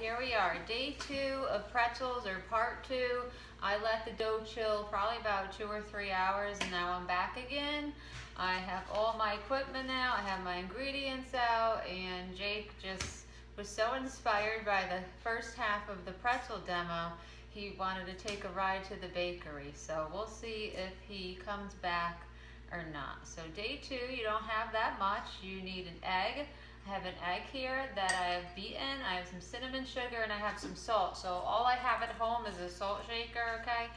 here we are, day 2 of pretzels, or part 2. I let the dough chill probably about 2 or 3 hours, and now I'm back again. I have all my equipment now, I have my ingredients out, and Jake just was so inspired by the first half of the pretzel demo, he wanted to take a ride to the bakery. So we'll see if he comes back or not. So day 2, you don't have that much. You need an egg. I have an egg here that I have beaten. I have some cinnamon sugar and I have some salt. So all I have at home is a salt shaker, okay?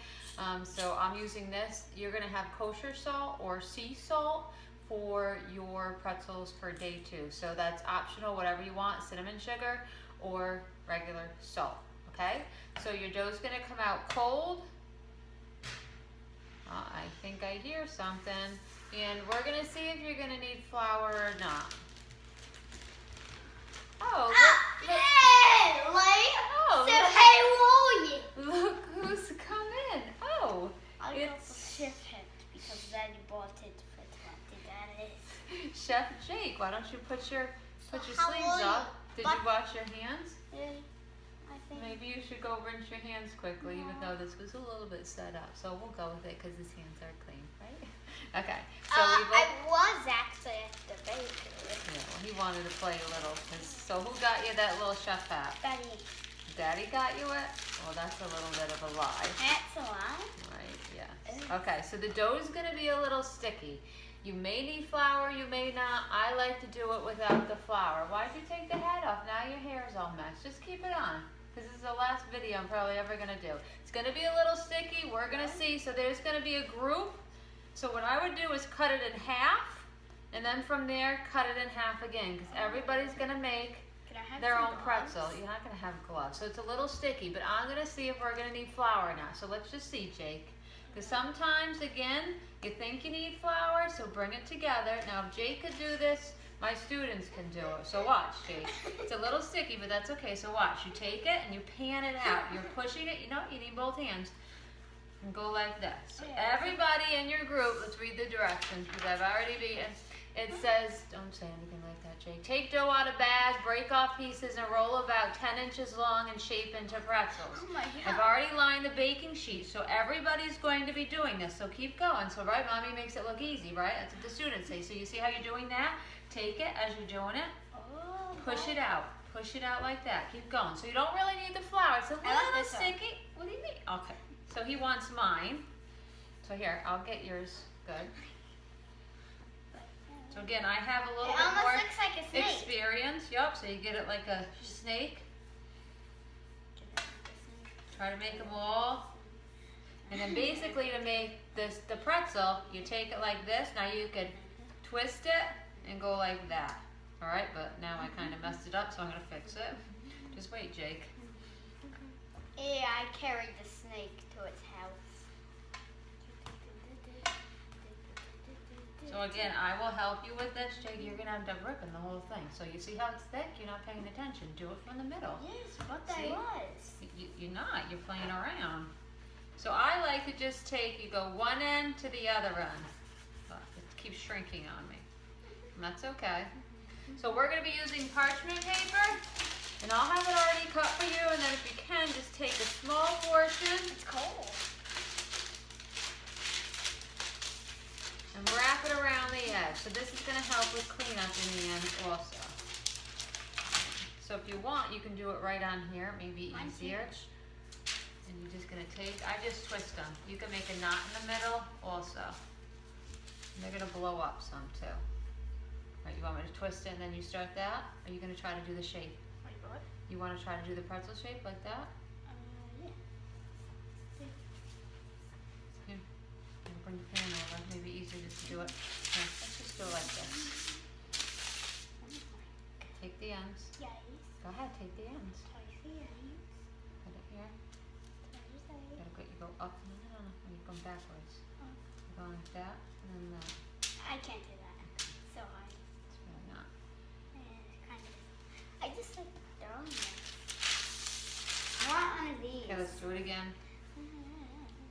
So I'm using this. You're gonna have kosher salt or sea salt for your pretzels for day 2. So that's optional, whatever you want, cinnamon sugar or regular salt, okay? So your dough's gonna come out cold. I think I hear something. And we're gonna see if you're gonna need flour or not. Oh, look. Hey, Look who's come in. Oh, it's Chef Head because Daddy bought it for 20. Chef Jake. Why don't you put your sleeves up? Did you wash your hands? I think. Maybe you should go rinse your hands quickly, even though this was a little bit set up. So we'll go with it because his hands are clean, right? Okay. So I was actually at the bakery. Yeah, well, he wanted to play a little. So who got you that little chef hat? Daddy. Daddy got you it? Well, that's a little bit of a lie. That's a lie? Right, yes. Okay, so the dough is going to be a little sticky. You may need flour, you may not. I like to do it without the flour. Why'd you take the hat off? Now your hair is all messed. Just keep it on, because this is the last video I'm probably ever going to do. It's going to be a little sticky. We're going to see. So there's going to be a group. So what I would do is cut it in half, and then from there, cut it in half again, because everybody's going to make their own pretzel. You're not going to have gloves, so it's a little sticky, but I'm going to see if we're going to need flour now. So let's just see, Jake. Because sometimes, again, you think you need flour, so bring it together. Now, if Jake could do this, my students can do it. So watch, Jake. It's a little sticky, but that's okay. So watch. You take it and you pan it out. You're pushing it. You know, you need both hands. And go like this. So everybody in your group, let's read the directions, because I've already beaten. It says, don't say anything like that, Jake. Take dough out of bag, break off pieces, and roll about 10 inches long and shape into pretzels. Oh my God. I've already lined the baking sheet, so everybody's going to be doing this. So keep going. So, right, Mommy makes it look easy, right? That's what the students say. So you see how you're doing that? Take it as you're doing it. Push it out. Push it out like that. Keep going. So you don't really need the flour. It's a little sticky. What do you mean? Okay. So he wants mine. So here, I'll get yours. Good. So again, I have a little bit more looks like a snake. experience. Yup, so you get it like a snake. Try to make them all. And then basically to make the pretzel, you take it like this. Now you could twist it and go like that. Alright, but now I kind of messed it up, so I'm going to fix it. Just wait, Jake. Yeah, I carried the snake to its house. So again, I will help you with this, Jake. You're gonna end up ripping the whole thing. So you see how it's thick? You're not paying attention. Do it from the middle. Yes, but See? I was. You're not. You're playing around. So I like to just take, you go one end to the other end. But it keeps shrinking on me. And that's okay. So we're gonna be using parchment paper. And I'll have it already cut for you. And then if you can, just take a small portion. It's cold. And wrap it around the edge. So this is going to help with cleanup in the end also. So if you want, you can do it right on here. Maybe easier. And you're just going to take, I just twist them. You can make a knot in the middle also. And they're going to blow up some too. Right, you want me to twist it and then you start that? Or are you going to try to do the shape? Wait, what? You want to try to do the pretzel shape like that? Yeah. Here. Bring the pan over. Maybe easier just to do it. Here, let's just do it like this. Take the ends. Yes. Go ahead, take the ends. Twice the ends. Put it here. You go up. No. You're going backwards. You're going like that, and then that. I can't do that. It's so hard. It's really not. It's kind of. I just like throwing them. I want one of these. Okay, let's do it again.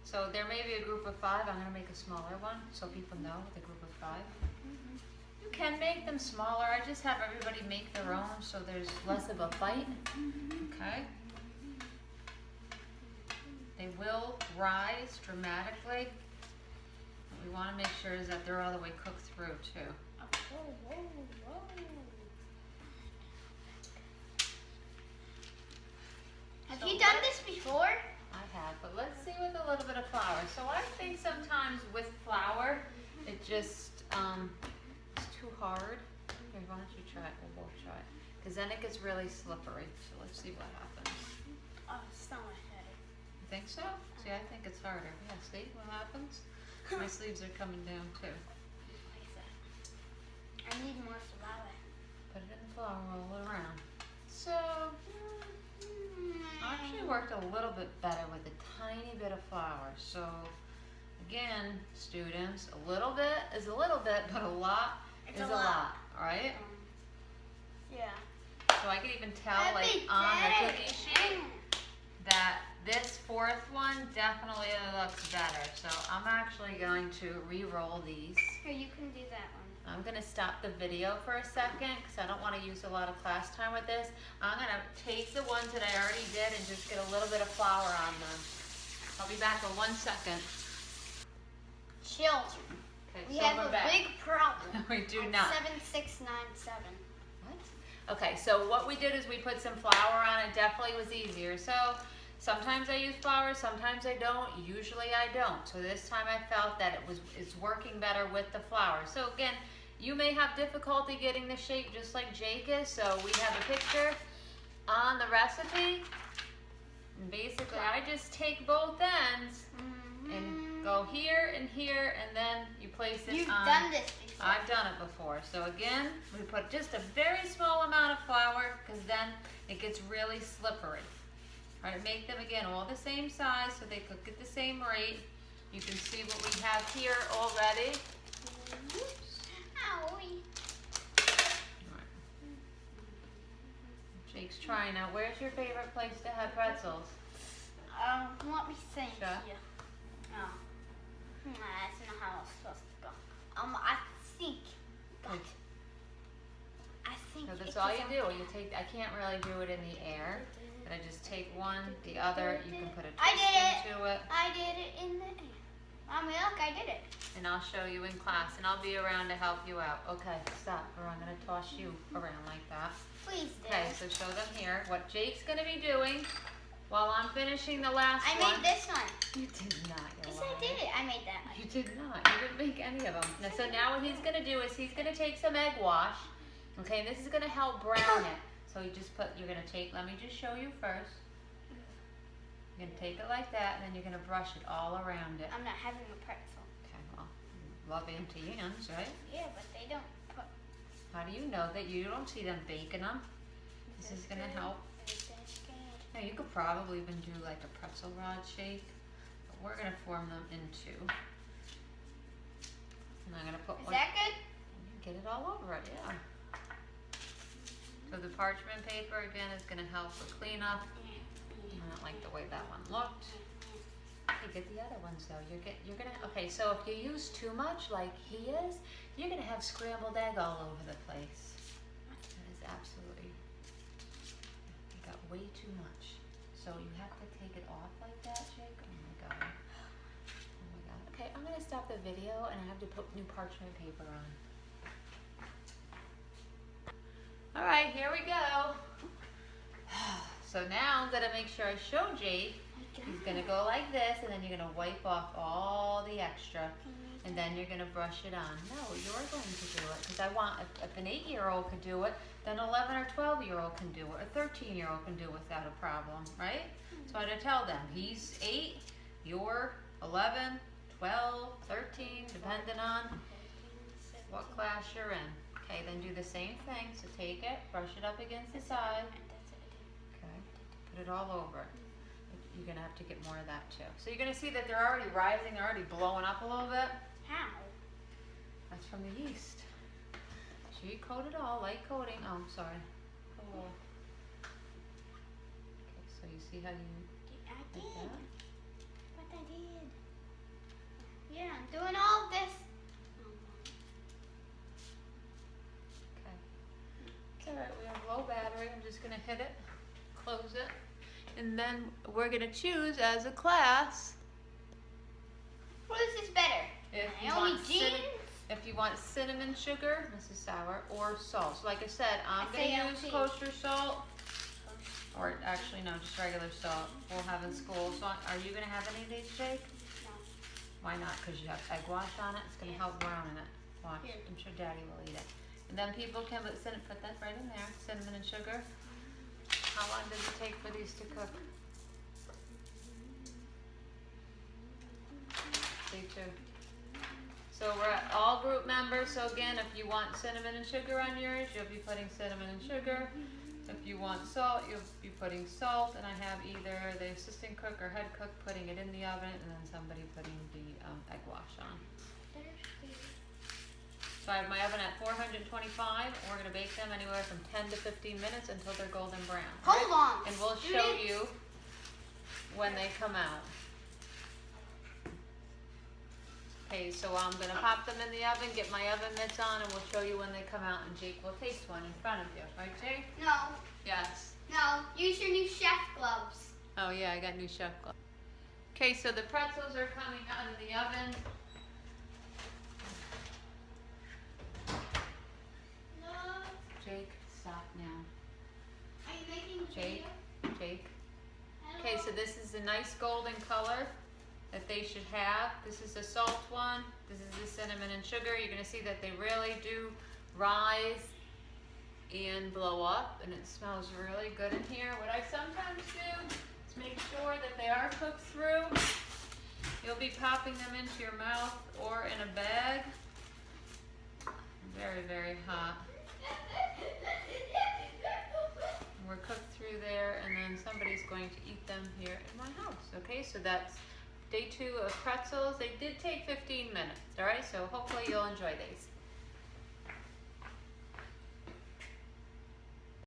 So there may be a group of 5. I'm going to make a smaller one so people know with a group of 5. You can make them smaller. I just have everybody make their own so there's less of a fight. Okay. They will rise dramatically. What we want to make sure is that they're all the way cooked through too. Have you done this before? I have, but let's see with a little bit of flour. So I think sometimes with flour, it just it's too hard. Here, why don't you try it? We'll both try it. Because then it gets really slippery. So let's see what happens. Oh, it's so much better. You think so? See, I think it's harder. Yeah, see what happens? My sleeves are coming down too. I need more flour. Put it in the flour, roll it around. So, I actually worked a little bit better with a tiny bit of flour. So, again, students, a little bit is a little bit, but a lot is a lot. All right? Yeah. So I can even tell, like on the cookie sheet, that this fourth one definitely looks better. So I'm actually going to re-roll these. Here, you can do that one. I'm going to stop the video for a second because I don't want to use a lot of class time with this. I'm going to take the ones that I already did and just get a little bit of flour on them. I'll be back in 1 second. Children, Okay, we so have we're a back. big problem. We do At not. 7697. What? Okay, so what we did is we put some flour on it. Definitely was easier. So sometimes I use flour, sometimes I don't. Usually I don't. So this time I felt that it's working better with the flour. So again, you may have difficulty getting the shape just like Jake is. So we have a picture on the recipe. And basically I just take both ends and go here and here, and then you place it You've on. done this before. I've done it before. So again, we put just a very small amount of flour because then it gets really slippery. All right, make them again all the same size so they cook at the same rate. You can see what we have here already. Owie. Jake's trying now. Where's your favorite place to have pretzels? Let me think Sure. here. Oh. That's not how it's supposed to go. I think. Okay. I think. So that's it's all you on do. that. You take. I can't really do it in the air, but I just take one, the other. You can put a I twist did it. into it, I did it in the air. Mommy, look, I did it. and I'll show you in class, and I'll be around to help you out. Okay, stop, or I'm gonna toss you around like that. Please do. Okay, so show them here what Jake's gonna be doing while I'm finishing the last I one. made this one. You did not. You Yes, liar. I did it. I made that one. You did not. You didn't make any of them. Now, so now what he's gonna do is he's gonna take some egg wash. Okay, this is gonna help brown it. So you just put. You're gonna take. Let me just show you first. You're gonna take it like that, and then you're gonna brush it all around it. I'm not having a pretzel. Okay, well, love empty ends, right? Yeah, but they don't put. How do you know that you don't see them baking them? This is gonna help. Now you could probably even do like a pretzel rod shape, but we're gonna form them in two. And I'm gonna put Is one. that good? Get it all over it, yeah. So the parchment paper again is gonna help with cleanup. I don't like the way that one looked. Okay, get the other ones though. You're gonna okay. So if you use too much, like he is, you're gonna have scrambled egg all over the place. That is absolutely. You got way too much. So you have to take it off like that, Jake. Oh my god. Oh my god. Okay, I'm gonna stop the video and I have to put new parchment paper on. All right, here we go. So now I'm gonna make sure I show Jake. He's gonna go like this, and then you're gonna wipe off all the extra, and then you're gonna brush it on. No, you're going to do it, because I want, if an 8-year-old could do it, then 11 or 12-year-old can do it, or 13-year-old can do it without a problem, right? So I had to tell them, he's 8, you're 11, 12, 13, depending on what class you're in. Okay, then do the same thing. So take it, brush it up against the side. Okay, put it all over. You're gonna have to get more of that too. So you're gonna see that they're already rising, they're already blowing up a little bit. How? That's from the yeast. So you coat it all, light coating. Oh, I'm sorry. Oh. Okay, so you see how you I like did. that? But I did. Yeah, I'm doing all this. all right. We have low battery. I'm just gonna hit it, close it, and then we're gonna choose as a class. What is this better? If you want cinnamon sugar, this is sour, or salt. So like I said, I'm gonna use kosher salt. Or actually, no, just regular salt. We'll have in school. So are you gonna have any of these, Jake? No. Why not? Because you have egg wash on it. It's gonna help brown in it. Watch. Here. I'm sure Daddy will eat it. And then people can put that right in there. Cinnamon and sugar. How long does it take for these to cook? Day 2. So we're at all group members. So again, if you want cinnamon and sugar on yours, you'll be putting cinnamon and sugar. If you want salt, you'll be putting salt. And I have either the assistant cook or head cook putting it in the oven, and then somebody putting the egg wash on. So I have my oven at 425. We're gonna bake them anywhere from 10 to 15 minutes until they're golden brown. Hold on. And we'll show you when they come out. Okay, so I'm gonna pop them in the oven, get my oven mitts on, and we'll show you when they come out, and Jake will taste one in front of you. Right, Jake? No. Yes. No. Use your new chef gloves. Oh yeah, I got new chef gloves. Okay, so the pretzels are coming out of the oven. No. Jake, stop now. Are you making Jake, Jake. Hello? Okay, so this is a nice golden color that they should have. This is the salt one. This is the cinnamon and sugar. You're gonna see that they really do rise and blow up, and it smells really good in here. What I sometimes do is make sure that they are cooked through. You'll be popping them into your mouth or in a bag. Very, very hot. We're cooked through there, and then somebody's going to eat them here in my house. Okay, so that's day 2 of pretzels. They did take 15 minutes, all right? So hopefully you'll enjoy these.